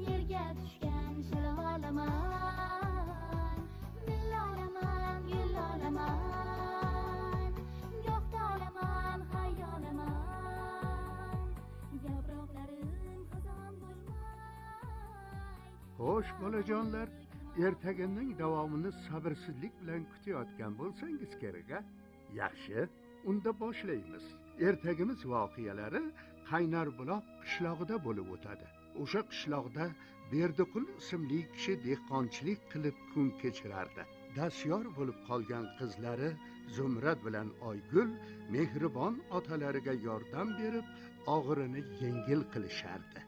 yerga tushgan shalolaman, millolaman, gillolaman, go'xtolaman, hayolaman, yaproqlarim xazon bo'lmay. Xo'sh, bolajonlar, ertagining davomini sabrsizlik bilan kutayotgan bo'lsangiz kerak-a? Yaxshi, unda boshlaymiz. Ertagimiz voqealari Qaynarbuloq qishlog'ida bo'lib o'tadi. O'sha qishloqda Berdiqul ismli kishi dehqonchilik qilib kun kechirardi. Dastyor bo'lib qolgan qizlari Zumrad bilan Oygul mehribon otalariga yordam berib, og'irini yengil qilishardi.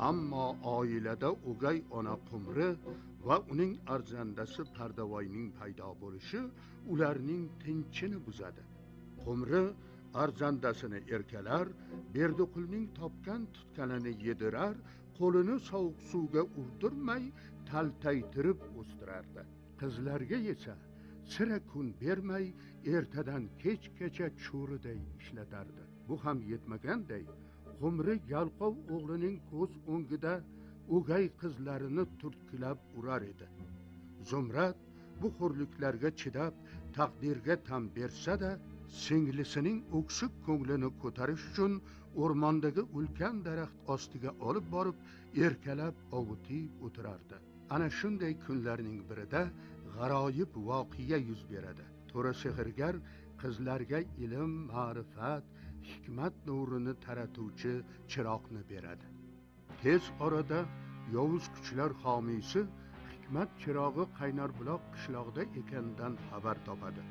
Ammo oilada o'gay ona Qumri va uning arzandasi Pardavoyning paydo bo'lishi ularning tinchini buzadi. Qumri arzandasini erkalar, Berdiqulning topgan tutganini yedirar, qo'lini sovuq suvga urdirmay taltaytirib o'stirardi. Qizlarga esa sira kun bermay ertadan kechgacha cho'riday ishlatardi. Bu ham yetmaganday, Qumri yalqov o'g'lining ko'z o'ngida o'gay qizlarini turtkilab urar edi. Zumrad bu xo'rliklarga chidab taqdirga tan bersa-da, singlisining o'ksik ko'nglini ko'tarish uchun o'rmondagi ulkan daraxt ostiga olib borib, erkalab ovutib o'tirardi. Ana shunday kunlarning birida g'aroyib voqea yuz beradi. To'ra sehrgar qizlarga ilm, ma'rifat, hikmat nurini taratuvchi chiroqni beradi. Tez orada yovuz kuchlar homiysi hikmat chirog'i Qaynarbuloq qishlog'ida ekanidan xabar topadi.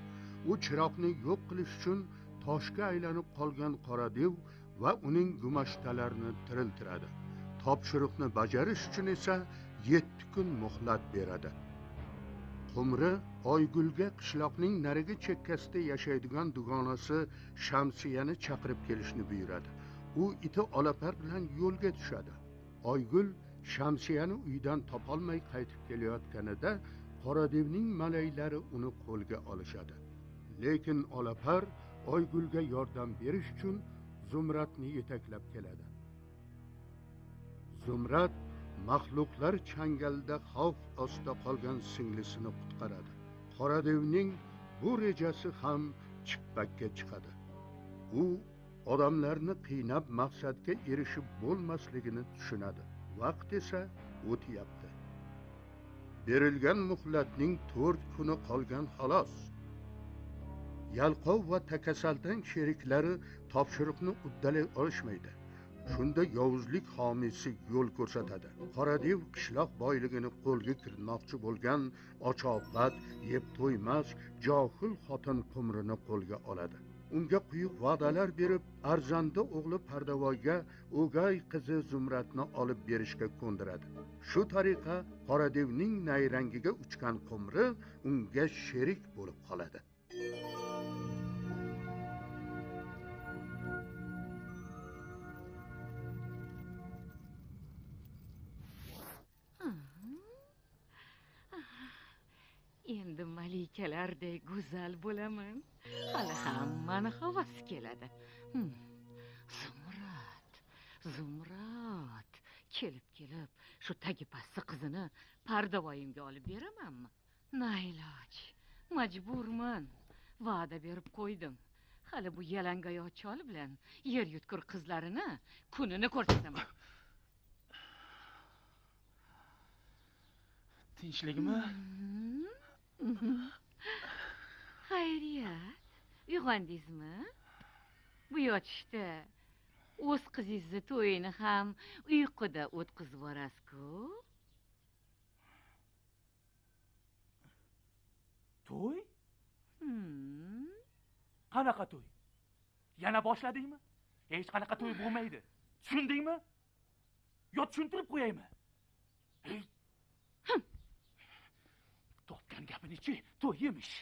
U chiroqni yo'q qilish uchun toshga aylanib qolgan Qoradev va uning gumashtalarini tiriltiradi. Topshiriqni bajarish uchun esa 7 kun muhlat beradi. Qumri Oygulga qishloqning narigi chekkasida yashaydigan dugonasi Shamsiyani chaqirib kelishni buyuradi. U iti Olapar bilan yo'lga tushadi. Oygul Shamsiyani uydan topolmay qaytib kelayotganida Qoradevning malaylari uni qo'lga olishadi. Lekin Olapar Oygulga yordam berish uchun Zumradni yetaklab keladi. Zumrad maxluqlar changalida xavf ostida qolgan singlisini qutqaradi. Qoradevning bu rejasi ham chippakka chiqadi. U odamlarni qiynab maqsadga erishib bo'lmasligini tushunadi. Vaqt esa o'tyapti. Berilgan muhlatning 4 kuni qolgan xolos. Yalqov va Takasaldan sheriklari topshiriqni uddalay olishmaydi. Shunda yovuzlik homiysi yo'l ko'rsatadi. Qoradev qishloq boyligini qo'lga kiritmoqchi bo'lgan ochoqbat, yeb to'ymas, johil xotin Qumrini qo'lga oladi. Unga quyuq va'dalar berib, arzanda o'g'li Pardavoyga o'gay qizi Zumradni olib berishga ko'ndiradi. Shu tariqa Qoradevning nayrangiga uchgan Qumri unga sherik bo'lib qoladi. Endi malikalardek go'zal bo'laman. Hali hammani havasi keladi. Zumrad, kelib shu tagi pasti qizini Pardavoyimga olib beramanmi? Nailoj, majburman. Va'da berib qo'ydim. Hali bu yalangoyoq chol bilan yer yutkur qizlarini kunini ko'rsataman. Tinchlikmi? Xayriyat, uyg'ondingizmi? Bu yotishda o'z qizingizni to'yini ham uyquda o'tkazib borasiz-ku. To'y? Qanaqa to'y? Yana boshladingmi? Hech qanaqa to'y bo'lmaydi. Tushundingmi? Yo tushuntirib qo'yaymi? Topgan gapini-chi, to'y emish.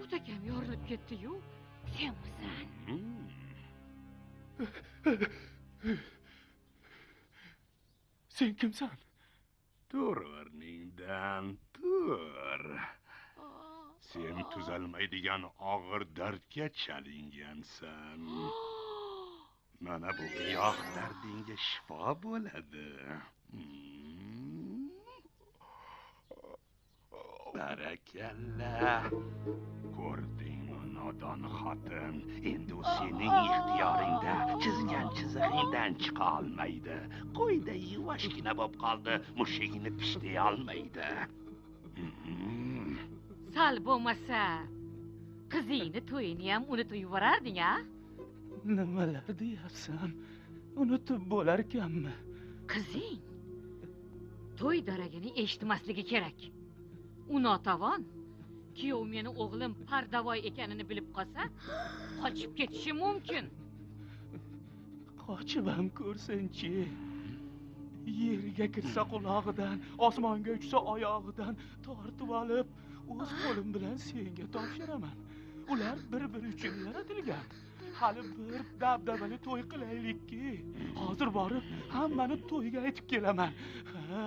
O'takam yorilib ketdi-yu, senmisan? Sen kimsan? Tur o'rningdan, tur. Sen tuzalmaydigan og'ir dardga chalingansan. Mana bu giyoh dardingga shifo bo'ladi. Barakalla. Ko'rdingmi, nodon xotin? Endi u sening ixtiyoringda. Chizgan chizig'ingdan chiqa olmaydi. Qo'yday yuvashgina bo'lib qoldi, mushugini tishlay olmaydi. Sal bo'lmasa, qizingni to'yini ham unutib yuborarding-a? Nimalar deyapsan? Unutib bo'larkanmi? Qizing to'y daragini eshitmasligi kerak. U notavon. Kuyov meni o'g'lim Pardavoy ekanini bilib qolsa, qochib ketishi mumkin. Qochib ham ko'rsin-chi. Yerga kirsa qulog'idan, osmonga uchsa oyog'idan tortib olib, o'z qo'lim bilan senga topshiraman. Ular bir-biri uchun yaratilgan. Hali bir dabdabali to'y qilaylikki. Hozir borib, hammani to'yga aytib kelaman. Ha,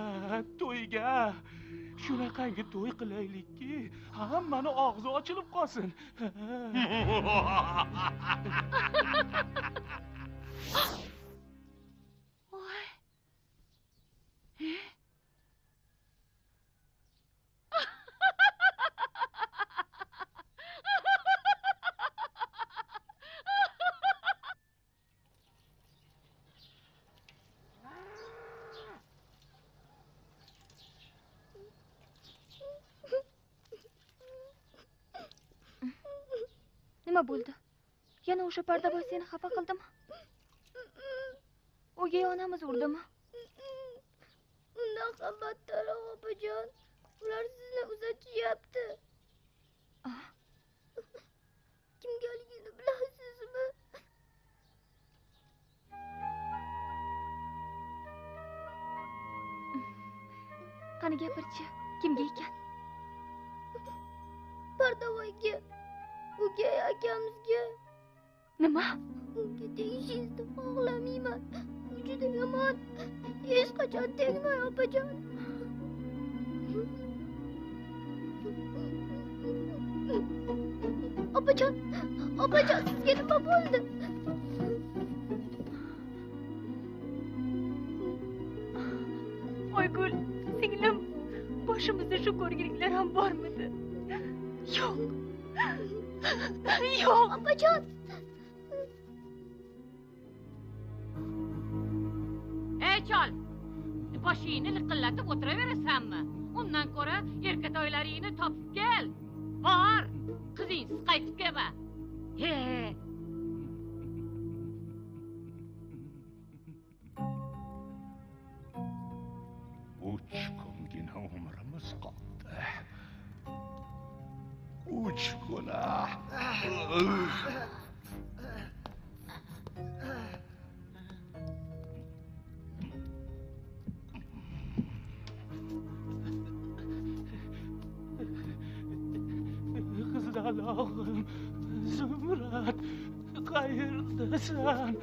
to'yga. Shunaqangi to'y qilaylikki, hammani og'zi ochilib qolsin. Voy. Nima bo'ldi? Yana o'sha Pardaboy seni xafa qildimi? O'gay onamiz urdimi? Undan ham battarroq opajon. Ular sizni uzatishyapti. Kimgaligini bilasizmi? Qani gapirchi, kimga ekan? Pardavoyga, o'gay akamizga. Nima? Unga tegishingizni xohlamayman. U juda yomon. Hech qachon tegmang opajon. Opajon, sizga nima bo'ldi? Oygul, singlim, boshimizda shu ko'rgiliklar ham bormidi? Yo'q. Yo'q, Opajon. Ey chol, boshingni liqillatib o'tiraverasanmi? Undan ko'ra erkatoylaringni topib kel. Bor, qizingsiz qaytib kelma. He. Uch kungina umrimiz qoldi. 3 kuna. Qizalog'im, Zumrad, qayerdasan?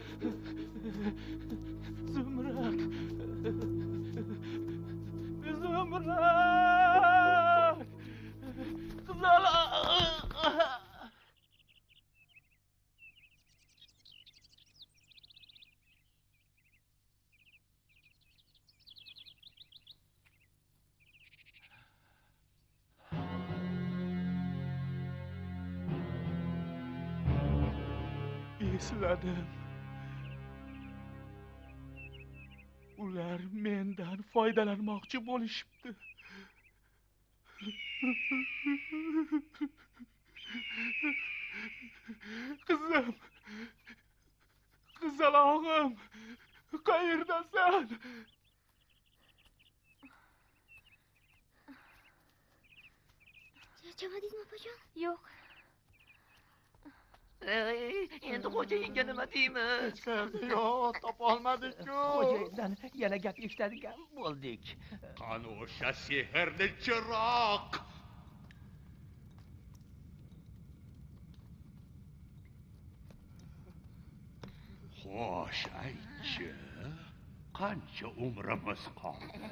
Zumrad. Zumrad! Qizalog'im. Esladim. Ular mendan foydalanmoqchi bo'lishibdi. Qizim. Qizalog'im. Qayerdasan? Charchamadingmi opajon? Yo'q. Endi xo'jayinga nima deymiz? Yo'q, topolmadik-ku. Xo'jayindan yana gap eshitadigan bo'ldik. Qani o'sha sehrli chiroq. Xo'sh, aytchi, qancha umrimiz qoldi?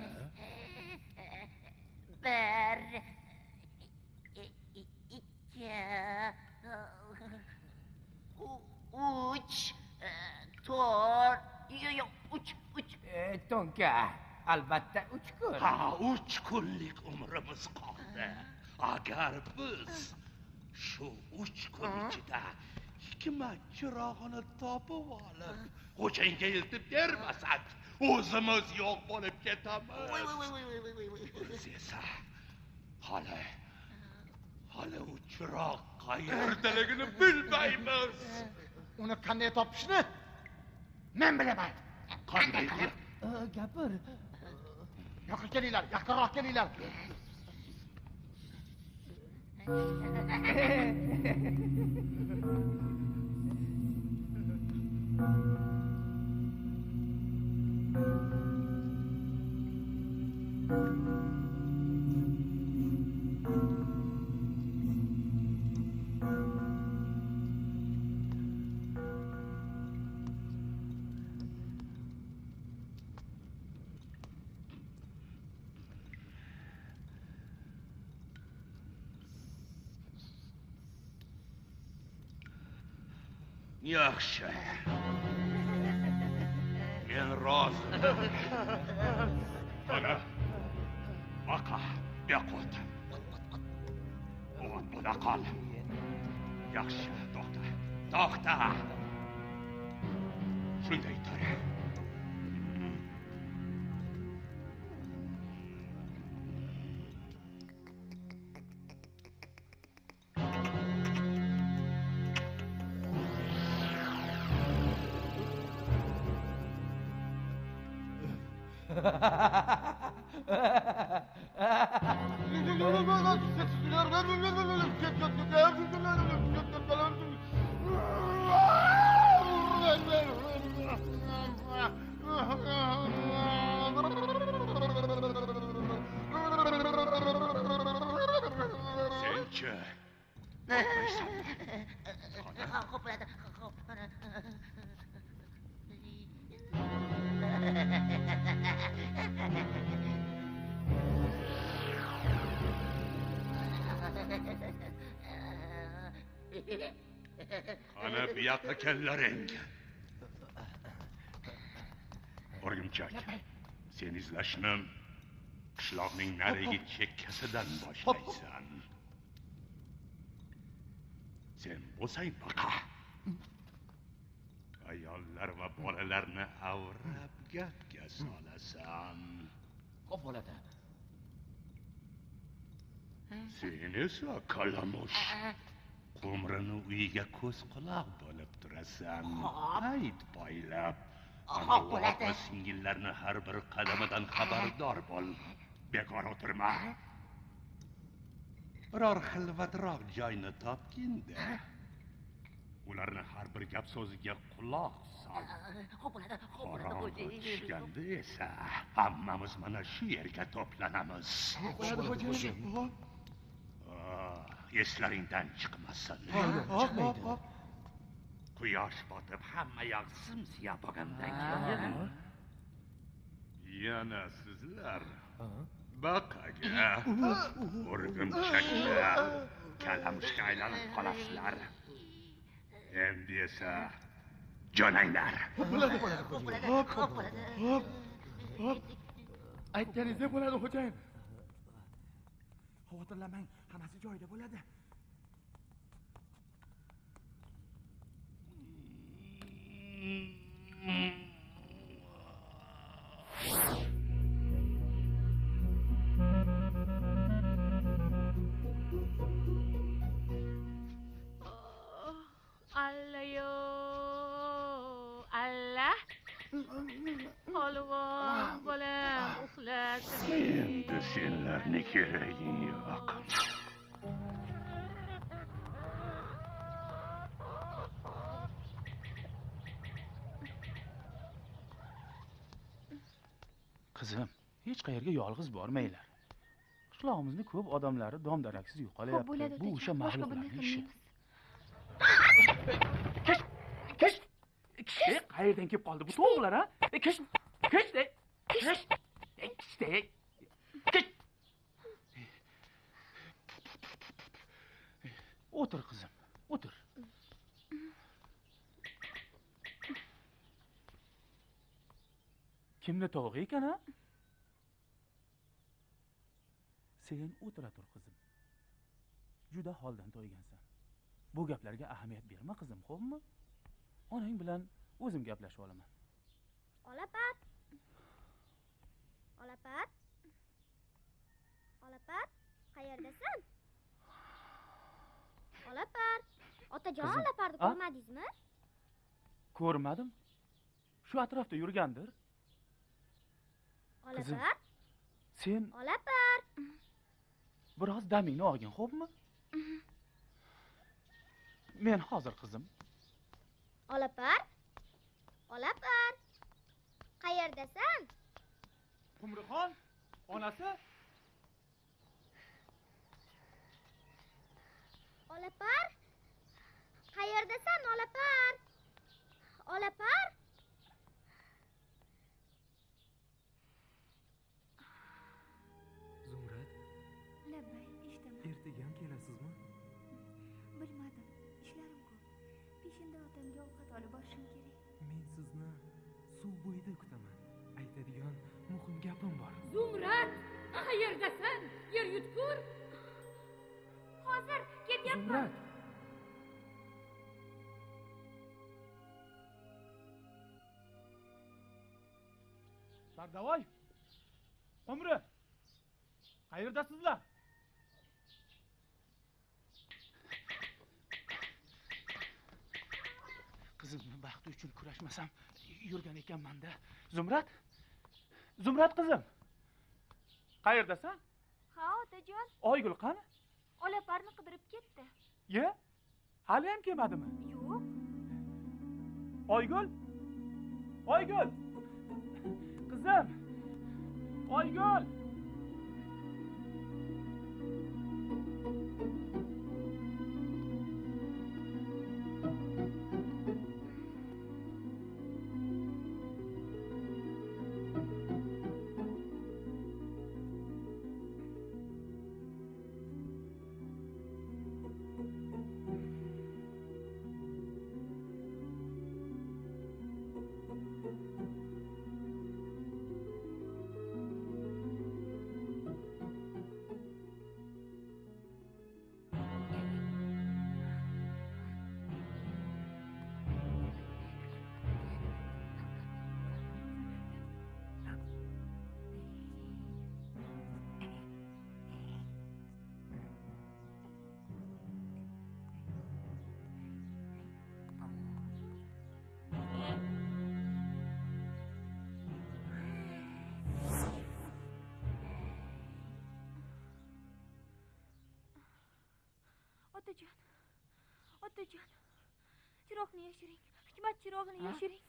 1, 2, 4 yo'q 3 Tonka, albatta 3 kun. Ha, 3 kunlik umrimiz qoldi. Agar biz shu 3 kun ichida hikmat chirog'ini topib olib, xo'jayinga eltib bermasak, o'zimiz yo'q bo'lib ketamiz. Biz esa hali u chiroq qayerdaligini bilmaymiz. Uni qanday topishni men bilaman. Qanday qilib? Gapir. Yoqqa kelinglar, yaqinroq kelinglar. Yaxshi. Men roziman. Ana, baqa, yo'qot. O't bo'la qol. Yaxshi, to'xta. Shunday tur. Senchi? Qo'poladi. Ana bu yoqqa kellaring. O'rgimchak, sen izlashni qishloqning narigi chekkasidan boshlaysan. Sen bo'lsang baqa. Ayollar va bolalarni avrab gapga solasan. Qo'poladi. Sen esa kalamush. Qumrini uyiga ko'z quloq bo'lib turasan. Hayt poylab. Ana singillarni har bir qadamidan xabardor bo'l. Bekor o'tirma. Biror xilvatroq joyni topgin-da. Ularni har bir gap so'ziga quloq sol. Qorong'i tushganda esa hammamiz mana shu yerga to'planamiz. Eslaringdan chiqmasin. Quyosh botib hamma yoq simsiya bo'lgandan keyin yana sizlar baqaga, o'rgimchakka, kalamushga aylanib qolasizlar. Endi esa jonanglar. Aytganingizda bo'ladi, xo'jayin. Xavotirlanmang, hammasi joyida bo'ladi. Allayo, Allah. Polvon bolam, uxlasin. Endi senlarni keraging yo'q. Qizim, hech qayerga yolg'iz bormanglar. Qishlog'imizni ko'p odamlari dom-daraksiz yo'qolyapti. Bu o'sha mahluqlarning ishi. Kesh! Qayerdan kelib qoldi bu to'g'rilar, ha? Kesh! O'tir qizim, o'tir. Kimni tovug'i ekan, ha? Sen o'tira tur, qizim. Juda holdan to'ygansan. Bu gaplarga ahamiyat berma, qizim, xo'pmi? Onang bilan o'zim gaplashib olaman. Olapat. Olapat. Olapat, qayerdasan? Olapat. Otajon Qizim, Olaparni a? ko'rmadingizmi? Ko'rmadim. Shu atrofda yurgandir. Qizim. Olapat. Sen Olapat. biroz damingni olgin, xo'pmi? Men hozir, qizim. Olapat. Olapat. Qayerdasan? Qumrixon, onasi? Olapar? Qayerdasan, Olapar? Olapar? Zumrad, Labbay, eshitaman. ertaga ham kelasizmi? Bilmadim. Ishlarim ko'p. Peshinda otamga ovqat olib borishim kerak. Men sizni suv bo'yida kutaman. Aytadigan muhim gapim bor. Zumrad, qayerdasan? Yer yutkur. Hozir ketyapman. Zumrad, Sardavoy, Qumri, qayerdasizlar? Qizimni baxti uchun kurashmasam yurgan ekanman-da. Zumrad? Zumrad qizim. Qayerdasan? Ha, otajon. Oygul qani? Olaparni qidirib ketdi. Ye? Hali ham kelmadimi? Yo'q. Oygul? Oygul! Qizim! Oygul! Otajon. Otajon. Chiroqni yashiring. Hikmat chirog'ini yashiring.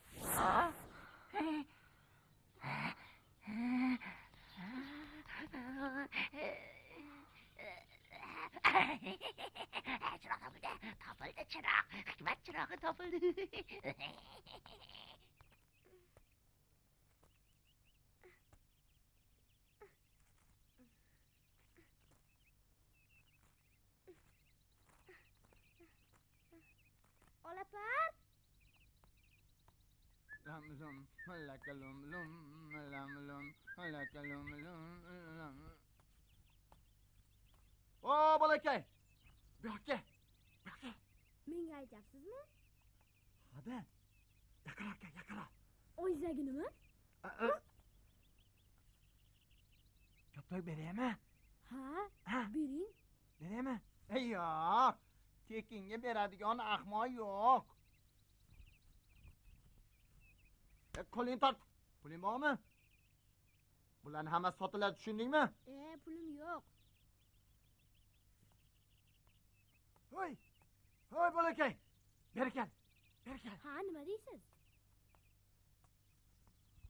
Chiroq topildi. Topildi chiroq. Hikmat chirog'i topildi. Olapar? Lum lum, like a lum lum, like a lum. O bolakay. Bu yoqqa. Bu yoqqa. Menga aytyapsizmi? Hada. Yaqala aka, yaqala. O'yzagi nima? Kaptoy beraymi? Ha, bering. Beraymi? Yo'q. Tekinga beradigan ahmoq yo'q. Qo'lingni tort. Puling bormi? Bularning hammasi sotiladi, tushundingmi? Pulim yo'q. Hoy! Hoy bolakay. Beri kel. Beri kel. Ha, nima deysiz?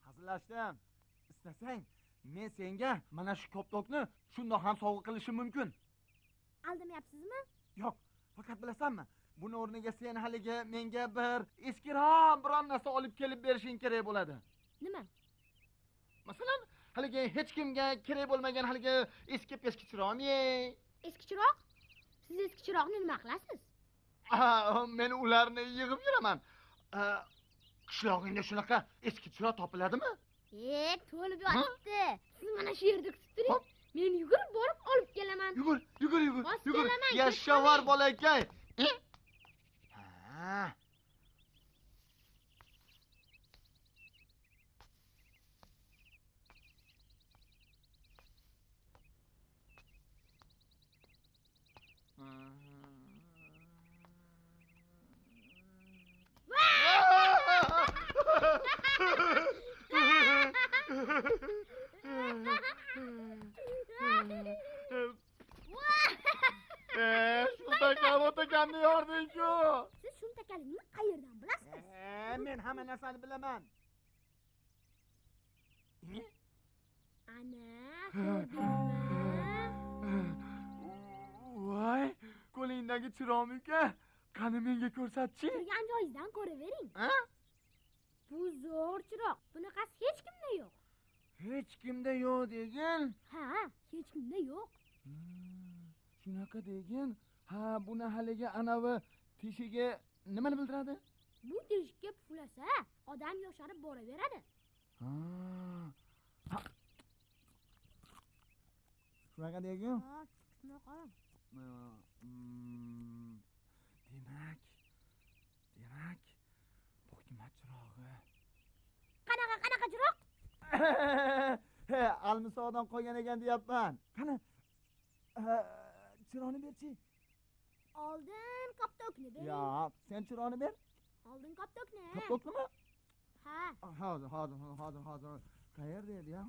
Hazillashdim. Istasang, men senga mana shu koptokni shundoq ham sovg'a qilishim mumkin. Aldamayapsizmi? Yo'q, faqat bilasanmi? Buni o'rniga sen haligi menga bir eskiroq biron narsa olib kelib berishing kerak bo'ladi. Nima? Masalan, haligi hech kimga kerak bo'lmagan haligi eski chiroqmi? Eski chiroq? Siz eski chiroqni nima qilasiz? Men ularni yig'ib yuraman. Qishlog'ingda shunaqa eski chiroq topiladimi? To'lib yotibdi. Siz mana shu yerda kutib turing. Men yugurib borib olib kelaman. Yugur. Bos kelaman, Yashavar bolakay. Ha. Shumtakal o'taganni yording-ku. Siz shumtakalikni qayerdan bilasiz? Men hamma narsani bilaman. Ana, ko'rdingmi? Voy, qo'lingdagi chiroqmi-ku? Qani menga ko'rsat-chi. Turgan joyingizdan ko'ravering. Ha? Bu zo'r chiroq. Bunaqasi hech kimda yo'q. Hech kimda yo'q degin. Ha, hech kimda yo'q. Shunaqa degin. Ha, buni haliga anavi teshiga nimani bildiradi? Bu teshikka puflasa, odam yosharib boraveradi. Ha. Shunaqa degin? Ha, shunaqa. Demak, bu hikmat chirog'i. Qanaqa chiroq? Almisoqdan qolgan ekan deyapman. Qani? Chiroqni berchi. Oldin koptokni bering. Yo'q, sen chiroqni ber. Oldin koptokni. Koptoknimi? Ha. Hozir. Qayerda edi ya?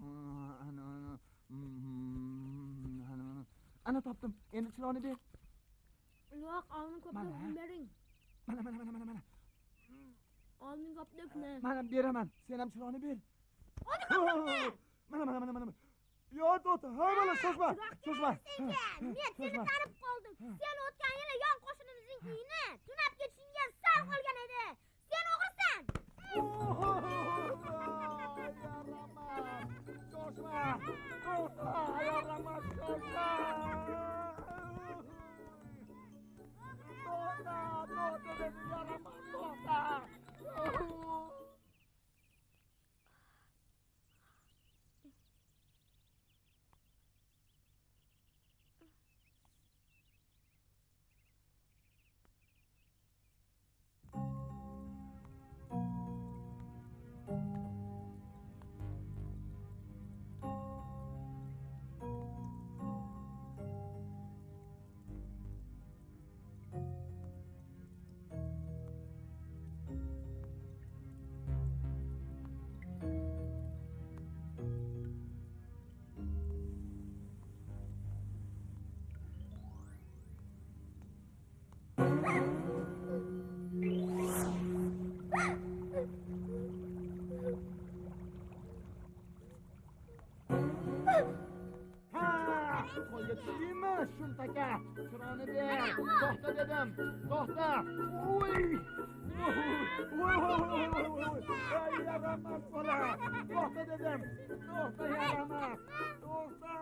Ana topdim. Endi chiroqni ber. Yo'q, oldin koptokni bering. Mana. Oldin koptokni. Mana beraman. Sen ham chiroqni ber. Mana. Yo, to'xta. Ha, mana shoshma. Men seni tanib qoldim. Sen o'tgan yili yon qo'shnimizning uyini tunab ketishingga sal qolgan edi. Sen o'g'risan. Shoshma. To'xta, ayollar, shoshma. To'xta. Qo'lga tushdingmi, shumtaka? Chiroqni ber. To'xta dedim. To'xta. Voy. Ey yaramas bola. To'xta dedim. To'xta yaramas. To'xta.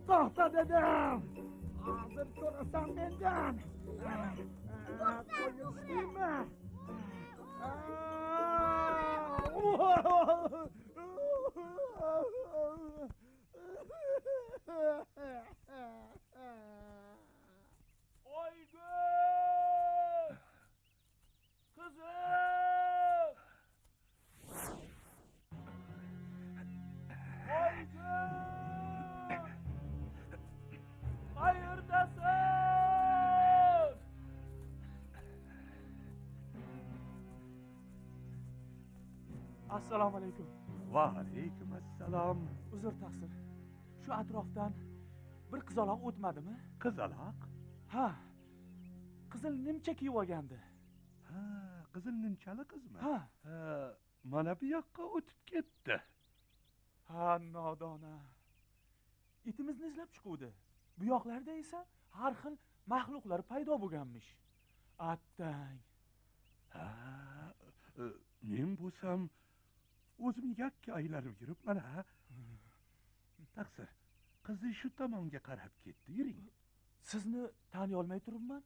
To'xta dedim. hozir so'rasam mendan. Qo'yishmaymi? Oygul! Qizim! Oygul! Qayerdasan? Assalomu alaykum. Va alaykum assalom. Uzr taqsir. Shu atrofdan bir qizaloq o'tmadimi? Qizaloq? Ha. Qizil nimcha kiyib olgandi. Ha, qizil nimchali qizmi? Ha. Mana bu yoqqa o'tib ketdi. Ha, nodona. Itimizni izlab chiquvdi. Bu yoqlarda esa har xil maxluqlar paydo bo'lganmish. Attang. Ha, men bo'lsam o'zim yakka aylanib yuribman ha. Taqsir, qizi shu tomonga qarab ketdi, yuring. Sizni taniy olmay turibman.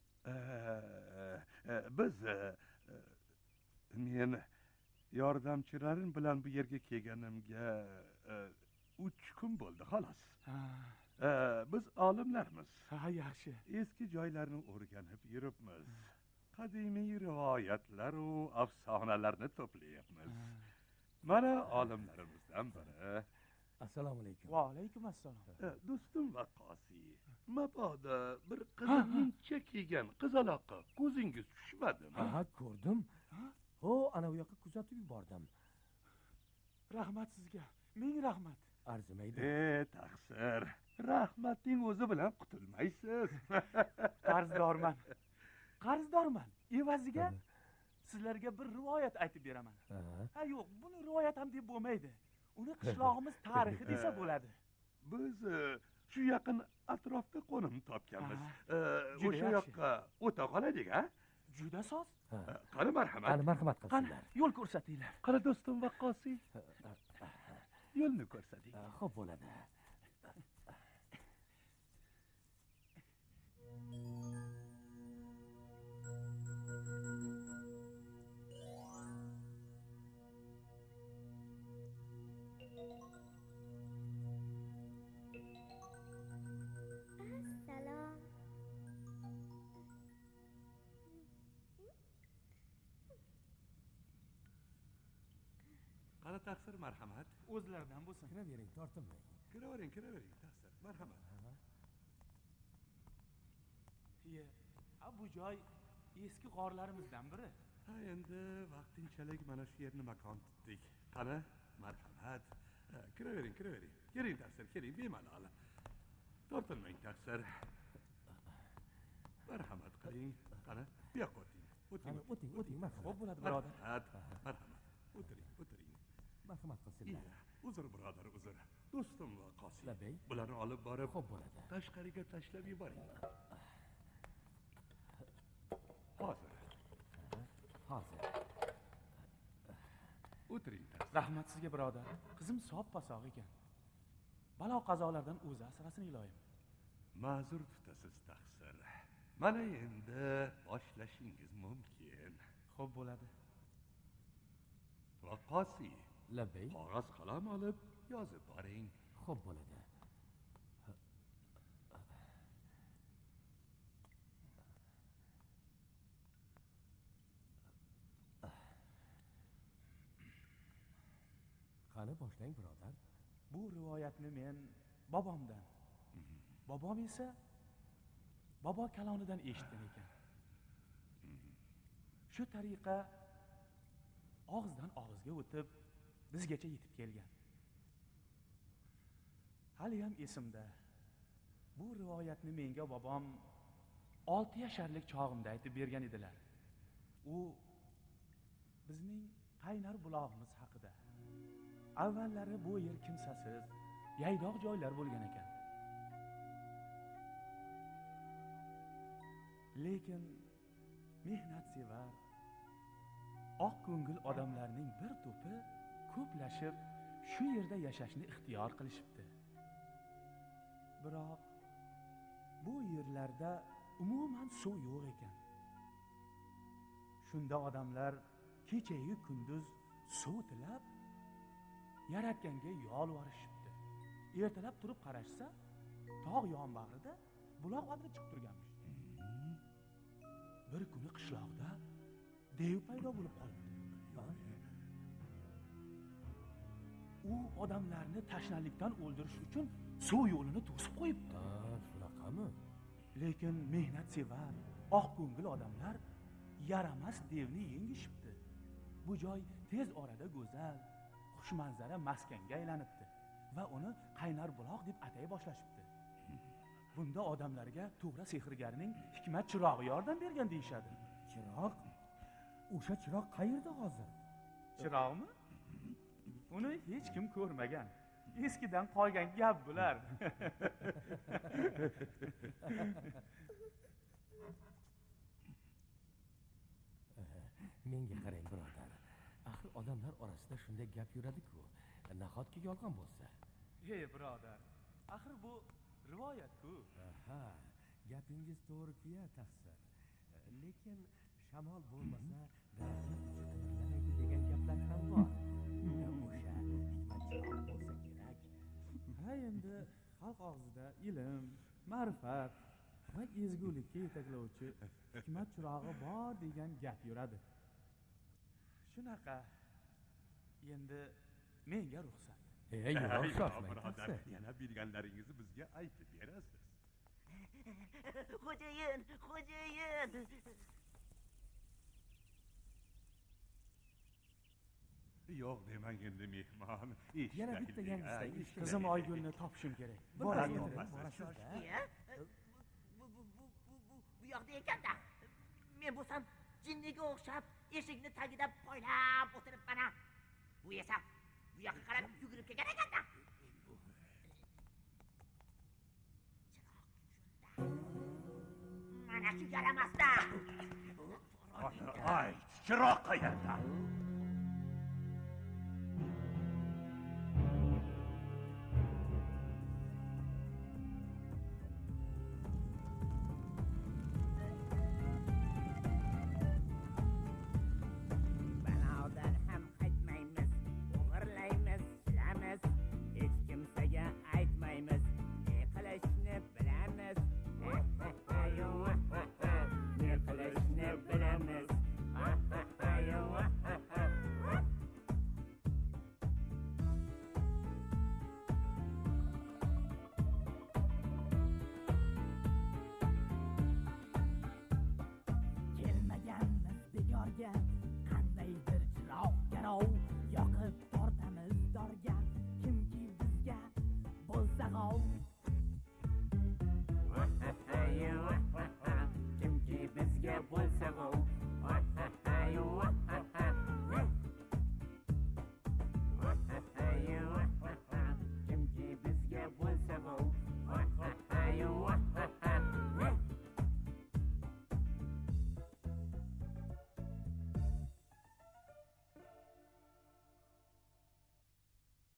Biz men yordamchilarim bilan bu yerga kelganimga 3 kun bo'ldi, xolos. Biz olimlarmiz. Ha, yaxshi. Eski joylarni o'rganib yuribmiz. Qadimiy rivoyatlar va afsonalarni to'playapmiz. Mana olimlarimizdan biri. Assalomu alaykum. Va alaykum assalom. Do'stim Vaqqosiy, mabodo bir qizil nimcha kiygan qizaloqqa ko'zingiz tushmadimi? Ha, ko'rdim. Ho, ana bu yoqqa kuzatib yubordim. Rahmat sizga. Ming rahmat. Arzimaydi. Taqsir. Rahmating o'zi bilan qutulmaysiz. Qarzdorman. Qarzdorman. Evaziga sizlarga bir rivoyat aytib beraman. Ha, yo'q, buni rivoyat ham deb bo'lmaydi. Uni qishlog'imiz tarixi desa bo'ladi. Biz shu yaqin atrofda qo'nim topganmiz. Juda O'sha yaxshi. yoqqa o'ta qoladik, ha? Juda soz. Qani marhamat. Qani marhamat qilsinlar. Yo'l ko'rsatinglar. Qani do'stim Vaqqosiy. Yo'lni ko'rsating. Xo'p bo'ladi. Assalom. Qani taqsir, marhamat. O'zlaridan bo'lsin. Kiravering, tortinmang. Kiravering, taqsir, marhamat. Iye, bu joy eski g'orlarimizdan biri. Ha, endi vaqtinchalik mana shu yerni makon tutdik. Qani, marhamat. Kiravering. Keling taqsir, keling, bemalol. Tortinmang taqsir. Marhamat qiling. Qani, bu yoqqa o'ting. O'ting, marhamat. Xo'p bo'ladi, birodar. Marhamat. O'tiring. Marhamat qilsinlar. Uzr, birodar, uzr. Do'stim Vaqqosiy. Labay. Bularni olib borib, Xo'p bo'ladi. tashqariga tashlab yuboring. Hozir. O'tiring. Rahmat sizga, birodar. Qizim soppa-sog' ekan. Balo qazolardan o'zi asrasin iloyim. Ma'zur tutasiz taqsir. Mana endi boshlashingiz mumkin. Xo'p bo'ladi. Vaqqosiy, Labay. qog'oz qalam olib yozib boring. Xo'p bo'ladi. Qani boshlang, birodar. Bu rivoyatni men bobomdan, bobom esa bobo kalonidan eshitgan ekan. Shu tariqa og'izdan og'izga o'tib bizgacha yetib kelgan. Hali ham esimda. Bu rivoyatni menga bobom 6 yasharlik chog'imda aytib bergan edilar. U bizning qaynar bulog'imiz haqida. Avvallari bu yer kimsasiz, yaydoq joylar bo'lgan ekan. Lekin mehnatsevar, oq ko'ngil odamlarning bir to'pi ko'plashib shu yerda yashashni ixtiyor qilishibdi. Biroq bu yerlarda umuman suv yo'q ekan. Shunda odamlar kecha-yu kunduz suv tilab Yaratganga yolvorishibdi. Ertalab turib qarashsa, tog' yonbag'rida buloq otilib chiqib turganmish. Bir kuni qishloqda dev paydo bo'lib qolibdi. U odamlarni tashnalikdan o'ldirish uchun suv yo'lini to'sib qo'yibdi. Shunaqami? Lekin mehnatsevar, oqko'ngil odamlar yaramas devni yengishibdi. Bu joy tez orada go'zal, xushmanzara maskanga aylanibdi va uni qaynar buloq deb atay boshlashibdi. Bunda odamlarga to'g'ri sehrgarning hikmat chirog'i yordam bergan deyishadi. Chiroq? O'sha chiroq qayerda hozir? Chiroqmi? Uni hech kim ko'rmagan. Eskidan qolgan gap bular. Menga qarang, birodar. Axir odamlar orasida shunday gap yuradi-ku. Nahotki yolg'on bo'lsa? Ey birodar, axir bu rivoyat-ku. Aha, gapingiz to'g'ri-ku, taqsir. Lekin shamol bo'lmasa, daraxtlar qimirlamaydi degan gaplar ham bor. O'sha hikmatchiroq bo'lsa kerak. Ha, endi xalq og'zida ilm, ma'rifat va ezgulikka yetaklovchi hikmat chirog'i bor degan gap yuradi. Shunaqa. Endi menga ruxsat. Yo'q, birodar, yana bilganlaringizni bizga aytib berasiz. Xo'jayin. Yo'q demang endi mehmon. Yana bitta yangisdan eshitdim. Qizim Oygulni topishim kerak. Borasiz-da. Bu yoqda ekan-da. Men bo'lsam jinniga o'xshab eshikni tagida poylab o'tiribman. Bu esa bu yoqqa qarab yugurib kelgan ekan-da. Mana shu yaramasda. Ay, chiroq qayerda?